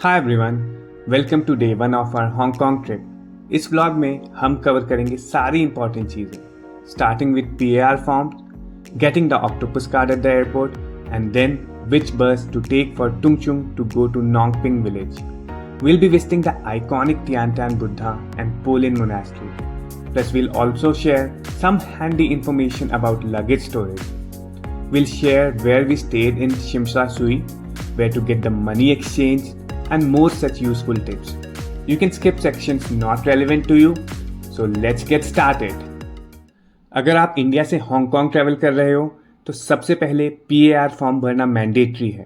Hi everyone, welcome to day one of our Hong Kong trip. इस vlog में हम cover करेंगे सारी इंपॉर्टेंट चीज़ें, starting with PAR form, getting the octopus card at the airport, and then which bus to take for Tung Chung to go to Nong Ping village. We'll be visiting the iconic Tian Tan Buddha and Polin Monastery. Plus, we'll also share some handy information about luggage storage. We'll share where we stayed in Shimsha Sui, where to get the money exchange, and more such useful tips. You can skip sections not relevant to you, so let's get started. अगर आप India से Hong Kong travel कर रहे हो तो सबसे पहले PAR form भरना मैंडेटरी है।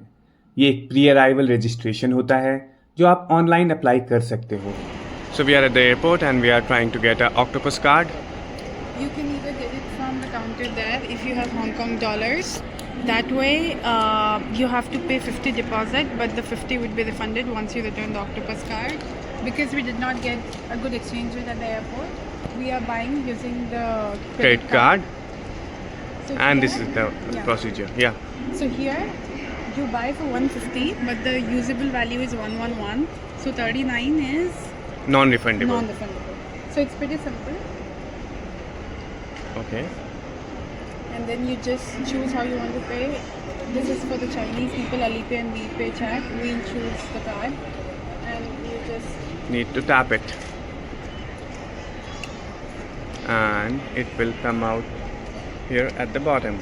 ये एक प्री अराइवल रजिस्ट्रेशन होता है जो आप ऑनलाइन अप्लाई कर सकते हो। So we are at the airport and we are trying to get a octopus card. You can either get it from the counter there if you have Hong Kong dollars. That way, you have to pay 50 deposit, but the 50 would be refunded once you return the octopus card. Because we did not get a good exchange rate at the airport, we are buying using the Credit card. So And here- this is the procedure. Yeah. So here, you buy for 150, but the usable value is 111. So 39 is Non-refundable. non-refundable. So it's pretty simple. Okay. And then you just choose how you want to pay. This is for the Chinese people, Alipay and WePay chat. We'll choose the card, and you just Need to tap it. And it will come out here at the bottom.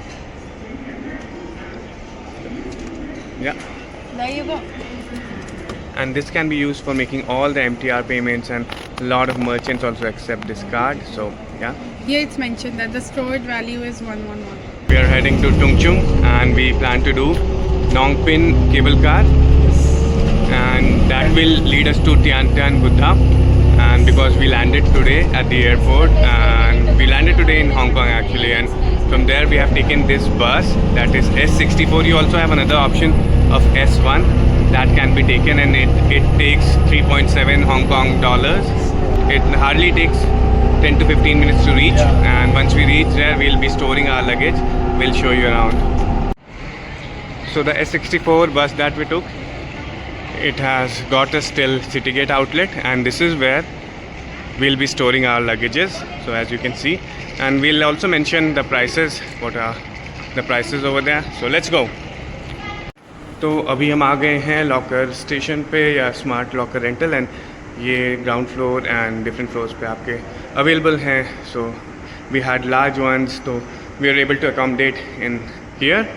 Yeah. there you go. And this can be used for making all the MTR payments, and a lot of merchants also accept this card. So yeah, Here it's mentioned that the stored value is 111. we are heading to Tung Chung and we plan to do Nong Pin cable car, and that will lead us to Tian Tan Buddha. And because we landed today at the airport, and we landed today in Hong Kong actually, and from there we have taken this bus that is S64. You also have another option of S1 that can be taken, and it takes 3.7 Hong Kong dollars. It hardly takes 10 to 15 minutes to reach, and once we reach there we'll be storing our luggage. We'll show you around. So the S64 bus that we took, it has got us till Citygate outlet, and this is where we'll be storing our luggages. So as you can see, and we'll also mention the prices, what are the prices over there. So let's go. तो अभी हम आ गए हैं locker station पे या smart locker rental, and ये ground floor and different floors पे आपके अवेलेबल हैं. So we had large ones, तो we are able to accommodate in here,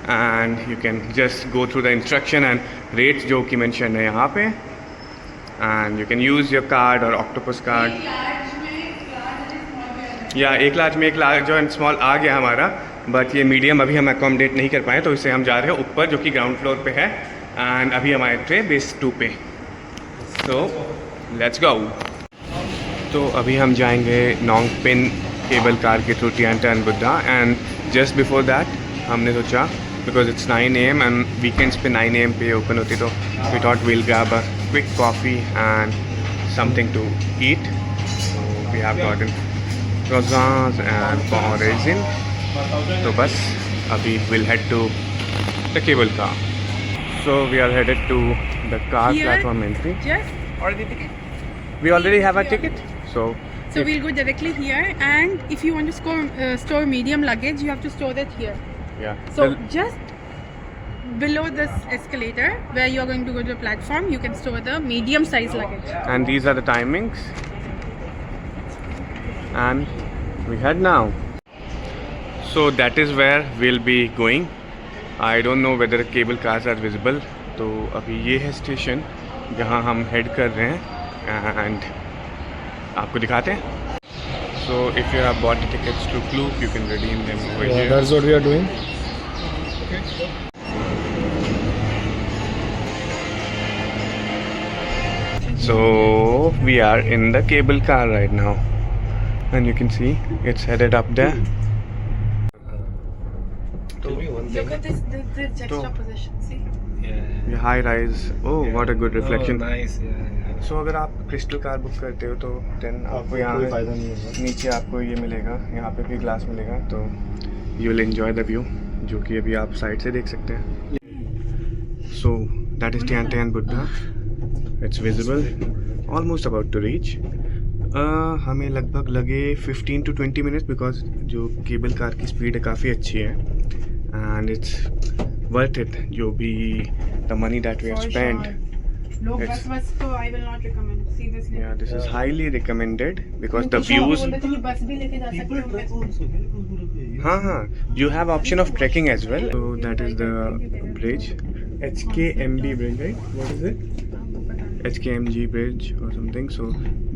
and you can just go through the instruction and rates जो कि mention है यहाँ पे, and you can use your card और ऑक्टोपस कार्ड. या एक large में एक लार्ज एंड स्मॉल आ गया हमारा, बट ये मीडियम अभी हम अकोमोडेट नहीं कर पाए, तो इससे हम जा रहे हैं ऊपर जो कि ग्राउंड फ्लोर पे है, एंड अभी हम आए थे बेस 2 पे. So let's go. तो अभी हम जाएंगे नोंग पिन केबल कार के through Tian Tan Buddha, and just before that हमने सोचा because it's 9 AM and weekends पे 9 AM पे ओपन होती, तो we thought we'll grab a quick coffee and something to eat. We have gotten croissants and pav raisin. तो बस अभी we'll head to the cable car. So we are headed to the car Here, platform entry. Just already ticket. We already have a ticket. So So we'll go directly here, and if you want to store medium luggage, you have to store that here. yeah. So just below this escalator where you are going to go to the platform, you can store the medium size luggage. And these are the timings. And we head now. So that is where we'll be going. I don't know whether cable cars are visible. तो अभी ये है station जहाँ हम head कर रहे हैं, and आपको दिखाते हैं. So if you have bought the tickets to Klook, you can redeem them over here. That's what we are doing. So we are in the cable car right now, and you can see it's headed up there. Look at this juxtaposition, see? ये high rise. Oh, what a good reflection. Nice. Yeah. So अगर आप crystal car book करते हो तो then आपको कोई यहाँ फायदा नहीं होगा. नीचे आपको ये मिलेगा, यहाँ पे भी ग्लास मिलेगा, तो you will enjoy the view जो कि अभी आप साइड से देख सकते हैं. So that is Tian Tan Buddha. It's visible. Almost about to reach. हमें लगभग लगे 15 to 20 minutes because जो केबल कार की स्पीड है काफ़ी अच्छी है and it's worth it. जो भी the money that we have For spent. sure. लोग बस तो I will not recommend. Seriously. Yeah, this is highly recommended because the views. बस भी लेके जा सकते हो. हाँ, you have option of trekking as well. So that is the bridge, HKMB bridge, right? What is it? HKMG bridge or something. So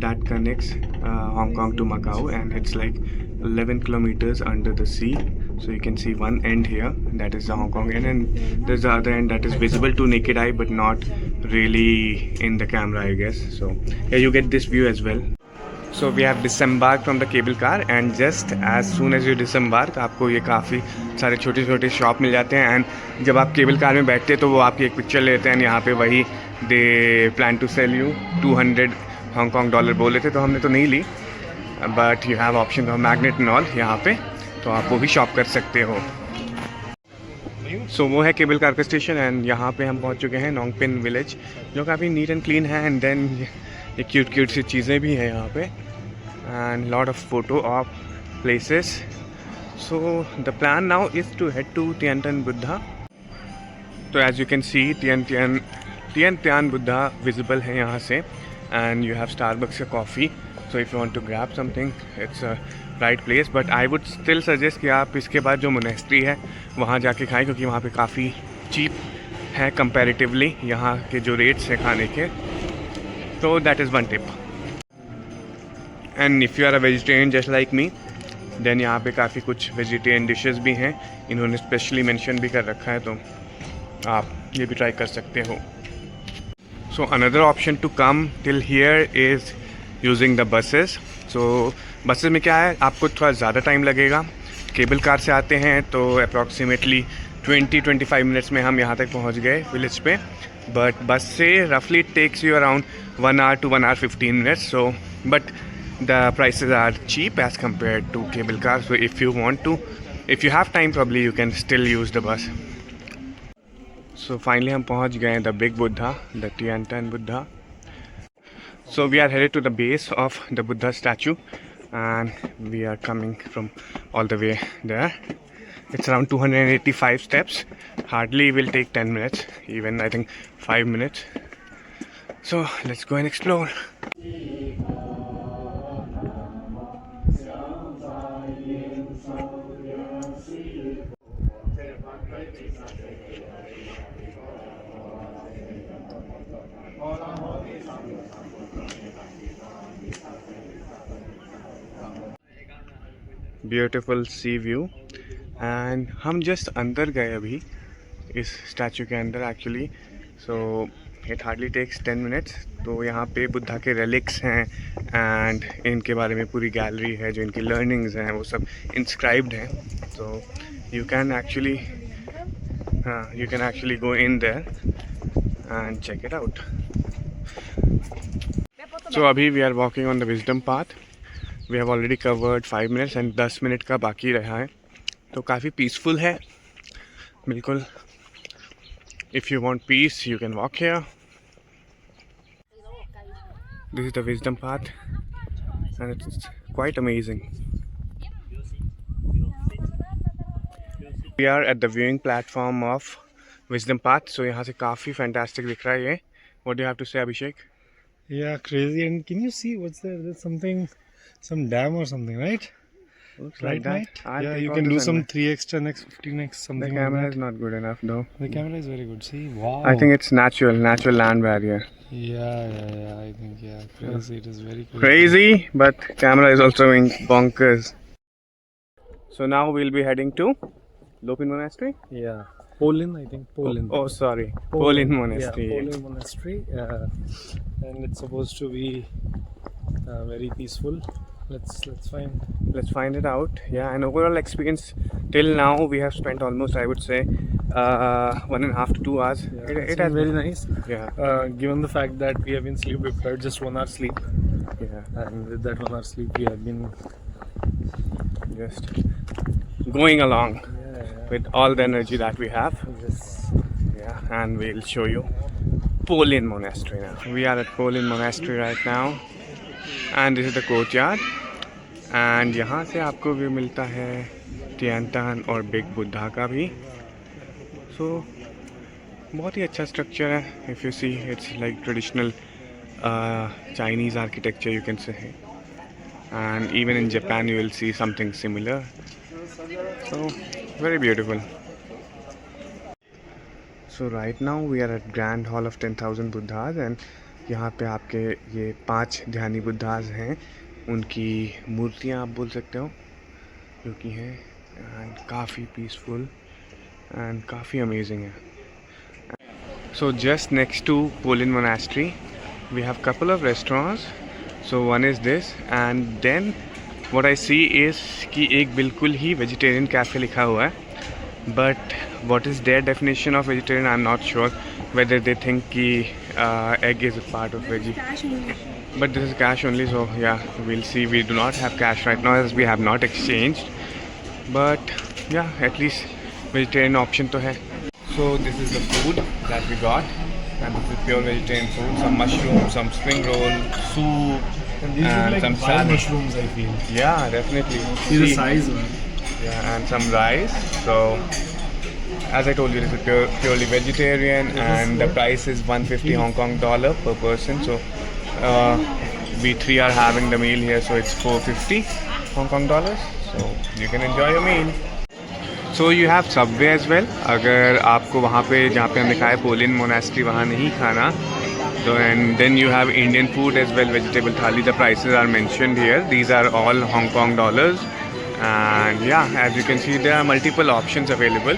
that connects Hong Kong to Macau, and it's like 11 kilometers under the sea. So you can see one end here, that is the Hong Kong end, and there's the other end that is visible to naked eye but not really in the camera, I guess. So here you get this view as well. So we have disembarked from the cable car, and just as soon as you disembark आपको ये काफ़ी सारे छोटे छोटे shop मिल जाते हैं. And जब आप केबल कार में बैठते हैं तो वो आपकी एक पिक्चर लेते हैं. यहाँ पे वही they plan to sell you 200 Hong Kong dollar बोले थे, तो हमने तो नहीं ली, but you have option of magnet and all यहाँ पे, तो आप वो भी शॉप कर सकते हो. सो वो है केबल कार का स्टेशन, एंड यहाँ पे हम पहुँच चुके हैं नोंगपिन विलेज, जो काफ़ी नीट एंड क्लीन है. एंड देन ये क्यूट क्यूट सी चीज़ें भी हैं यहाँ पे, and lot of photo of places. So the plan now is to head to Tian Tan Buddha. तो as you can see Tian Tan Buddha visible है यहाँ से, एंड यू हैव स्टारबक्स का coffee. So if you want to grab something it's a right place, but I would still suggest कि आप इसके बाद जो मोनेस्ट्री है वहाँ जाके खाएं, क्योंकि वहाँ पे काफ़ी चीप है कंपैरेटिवली यहाँ के जो रेट्स हैं खाने के. तो that is one tip. And if you are a vegetarian just like me, then यहाँ पे काफ़ी कुछ वेजिटेरियन डिशेस भी हैं, इन्होंने स्पेशली मेंशन भी कर रखा है, तो आप ये भी ट्राई कर सकते हो. So another option to come till here is using the buses. So buses में क्या है, आपको थोड़ा ज़्यादा टाइम लगेगा. केबल कार से आते हैं तो अप्रॉक्सीमेटली 20-25 मिनट्स में हम यहाँ तक पहुँच गए विलेज पे, बट बस से रफली takes you around 1 hour to 1 hour 15 minutes. So but the prices are cheap as compared to cable cars, so if you have time, probably you can still use the bus. So finally हम पहुँच गए the big Buddha, the Tian Tian Buddha. So we are headed to the base of the Buddha statue, and we are coming from all the way there. It's around 285 steps. Hardly will take 10 minutes, even I think 5 minutes. So let's go and explore. Beautiful sea view. And हम just अंदर गए अभी इस statue के अंदर actually. So it hardly takes 10 minutes. तो यहाँ पे बुद्धा के रेलिक्स हैं, एंड इनके बारे में पूरी गैलरी है, जो इनकी लर्निंग्स हैं वो सब इंस्क्राइब्ड हैं. तो you can actually go in there and check it out. So अभी we are walking on the wisdom path. We have already covered 5 minutes and 10 minute का बाकी रहा है. तो काफ़ी पीसफुल है बिल्कुल. If you want peace you can walk here. This is the wisdom path and it's quite amazing. We are at the viewing platform of wisdom path. So यहाँ से काफ़ी फैंटास्टिक दिख रहा है ये. What do you have to say Abhishek? Yeah, crazy. And can you see what's there? There's something, some dam or something, right? Looks Right, like that. mate? I'll Yeah, take you all can the do some sunlight. 3x, 10x, 15x, The something camera like is that. not good enough though. The camera is very good. See, wow. I think it's natural land barrier. Yeah. I think crazy. It is very crazy. Crazy, but camera is also going bonkers. So now we'll be heading to Lopin Monastery. Yeah. Polin, I think. Polin. Oh, sorry. Polin Monastery. Yeah, Polin Monastery. And it's supposed to be very peaceful. Let's find it out. Yeah, and overall experience till now we have spent almost, I would say, 1.5 to 2 hours. Yeah, It has very nice. Yeah. Given the fact that we have been sleep deprived, just 1 hour sleep, Yeah. and with that 1 hour sleep, we have been Just going along with all the energy that we have. Yes. Yeah, and we'll show you Polin Monastery now. We are at Polin Monastery right now, and this is the courtyard. And यहाँ से आपको view मिलता है टियानटान और big Buddha का भी. So बहुत ही अच्छा स्ट्रक्चर है. If you see, it's like traditional Chinese architecture, you can say. And even in Japan you will see something similar. So very beautiful. So right now we are at Grand Hall of 10,000 Buddhas, and यहाँ पे आपके ये 5 ध्यानी Buddhas हैं. उनकी मूर्तियाँ आप बोल सकते हो जो कि हैं, एंड काफ़ी पीसफुल एंड काफ़ी अमेजिंग है. So just next to Polin Monastery we have couple of restaurants. So one is this, and then what I see is कि एक बिल्कुल ही vegetarian cafe लिखा हुआ है. But what is their definition of vegetarian, I'm not sure. Whether they think कि egg is a part of veggie. Cash only. But this is cash only, so yeah, we'll see. We do not have cash right now as we have not exchanged. But yeah, at least vegetarian option to hai. So this is the food that we got, and this is pure vegetarian food. Some mushrooms, some spring roll, soup, And these and are like some wild salad. mushrooms, I feel. Yeah, definitely. See the See. size, man. Yeah, and some rice. So as I told you, this is purely vegetarian, and the price is 150 Hong Kong dollar per person. So we three are having the meal here, so it's 450 Hong Kong dollars. So you can enjoy your meal. So you have Subway as well. अगर आपको वहाँ पे जहाँ पे हमने खाया pollen monastery वहाँ नहीं खाना, so and then you have Indian food as well, vegetable thali. The prices are mentioned here. These are all Hong Kong dollars, and yeah, as you can see, there are multiple options available.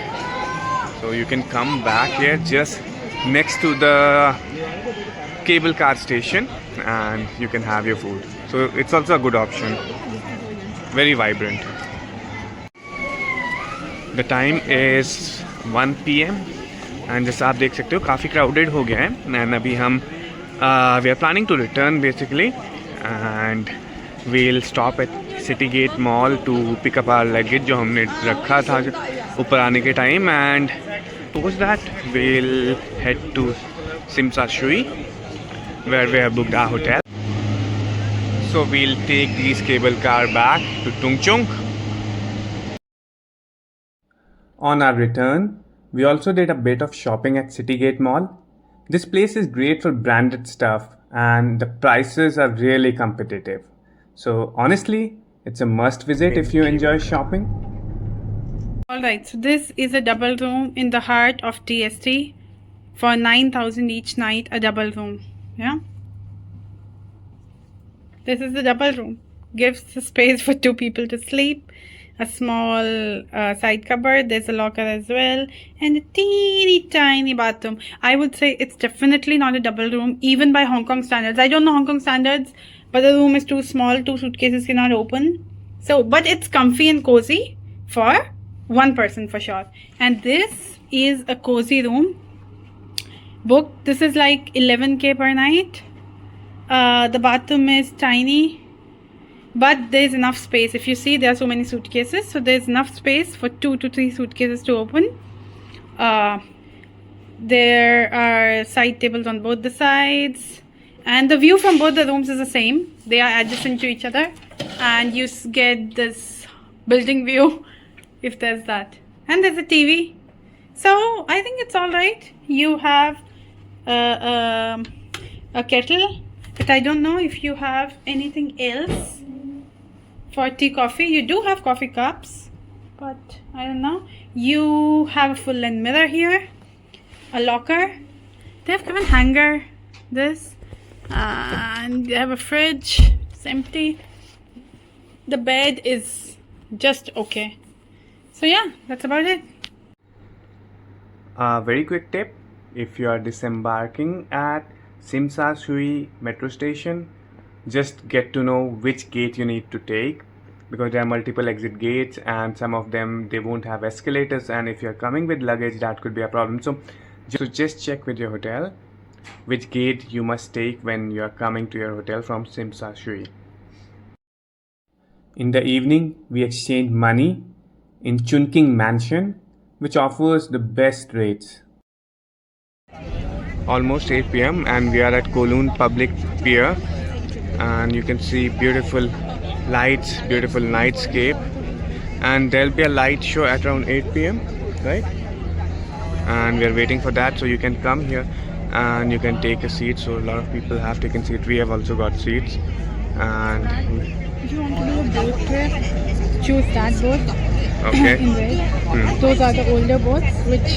So you can come back here just next to the cable car station, and you can have your food. So it's also a good option. Very vibrant. The time is 1 PM, and जैसा आप देख सकते हो काफ़ी crowded हो गया है. And अभी हम we are planning to return basically, and we'll stop at City Gate Mall to pick up our luggage जो हमने रखा था ऊपर आने के time, and post that we'll head to Tsim Sha Tsui where we have booked our hotel. So we'll take this cable car back to Tung Chung. On our return, we also did a bit of shopping at Citygate Mall. This place is great for branded stuff, and the prices are really competitive. So honestly, it's a must visit if you enjoy shopping. Alright, so this is a double room in the heart of TST for 9,000 each night, a double room. Yeah. This is the double room. Gives the space for 2 people to sleep. A small side cupboard. There's a locker as well, and a teeny tiny bathroom. I would say it's definitely not a double room, even by Hong Kong standards. I don't know Hong Kong standards, but the room is too small. 2 suitcases cannot open. So, but it's comfy and cozy for 1 person for sure. And this is a cozy room. Booked. This is like 11K per night. The bathroom is tiny, but there's enough space. If you see, there are so many suitcases, so there's enough space for 2 to 3 suitcases to open. There are side tables on both the sides, and the view from both the rooms is the same. They are adjacent to each other, and you get this building view if there's that. And there's a TV. So I think it's all right. You have a kettle, but I don't know if you have anything else for tea, coffee. You do have coffee cups, but I don't know. You have a full length mirror here, a locker. They have given hanger, this, and they have a fridge. It's empty. The bed is just okay. So yeah, that's about it. A very quick tip: if you are disembarking at Tsim Sha Tsui metro station, just get to know which gate you need to take, because there are multiple exit gates, and some of them they won't have escalators, and if you're coming with luggage, that could be a problem. So just check with your hotel which gate you must take when you are coming to your hotel from Tsim Sha Tsui. In the evening, we exchanged money in Chungking Mansion, which offers the best rates. almost 8 p.m. and we are at Kowloon Public Pier, and you can see beautiful lights, beautiful nightscape, and there'll be a light show at around 8 p.m. right? And we are waiting for that, so you can come here and you can take a seat. So a lot of people have taken seats. We have also got seats. And If you want to do a boat trip, choose that boat okay. in red. Those are the older boats which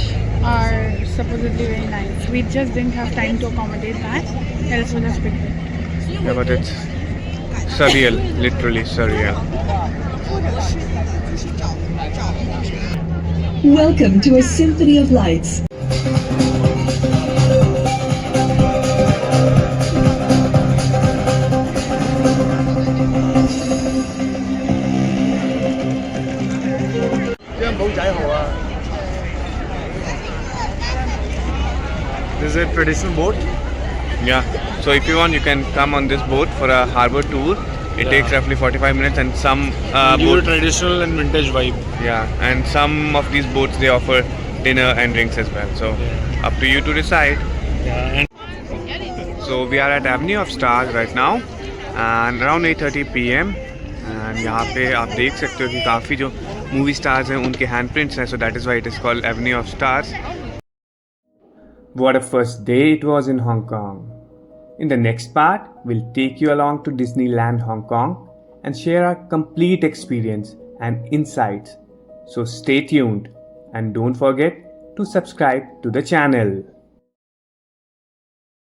are supposedly very nice. We just didn't have time to accommodate that, else we'll have picked it. Yeah, but it's surreal, literally surreal. Welcome to a symphony of lights. This is a traditional boat. Yeah, so if you want, you can come on this boat for a harbor tour. It takes roughly 45 minutes, and some Give you a boats, traditional and vintage vibe. yeah, and some of these boats they offer dinner and drinks as well. So up to you to decide. Yeah, and So we are at Avenue of Stars right now, and around 8:30 p.m. And यहाँ पे आप देख सकते हो कि काफ़ी जो movie stars हैं उनके हैंडप्रिंट्स हैं. So that is why it is called Avenue of Stars. What a first day it was in Hong Kong. In the next part, we'll take you along to Disneyland Hong Kong and share our complete experience and insights. So stay tuned and don't forget to subscribe to the channel.